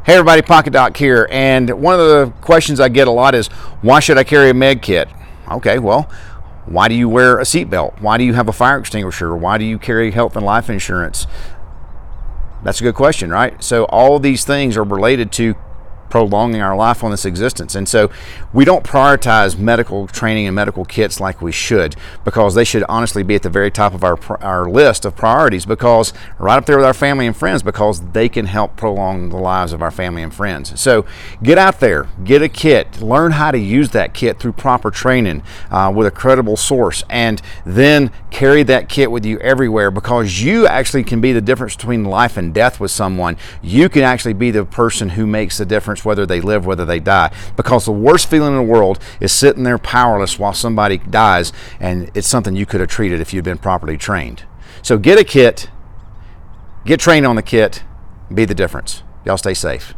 Hey everybody, Pocket Doc here, and one of the questions I get a lot is, why should I carry a med kit? Okay, well, why do you wear a seatbelt? Why do you have a fire extinguisher? Why do you carry health and life insurance? That's a good question, right? So all of these things are related to prolonging our life on this existence. And so we don't prioritize medical training and medical kits like we should, because they should honestly be at the very top of our list of priorities, because right up there with our family and friends, because they can help prolong the lives of our family and friends. So get out there, get a kit, learn how to use that kit through proper training with a credible source, and then carry that kit with you everywhere, because you actually can be the difference between life and death with someone. You can actually be the person who makes the difference, whether they live, whether they die, because the worst feeling in the world is sitting there powerless while somebody dies, and it's something you could have treated if you'd been properly trained. So get a kit, get trained on the kit, be the difference. Y'all stay safe.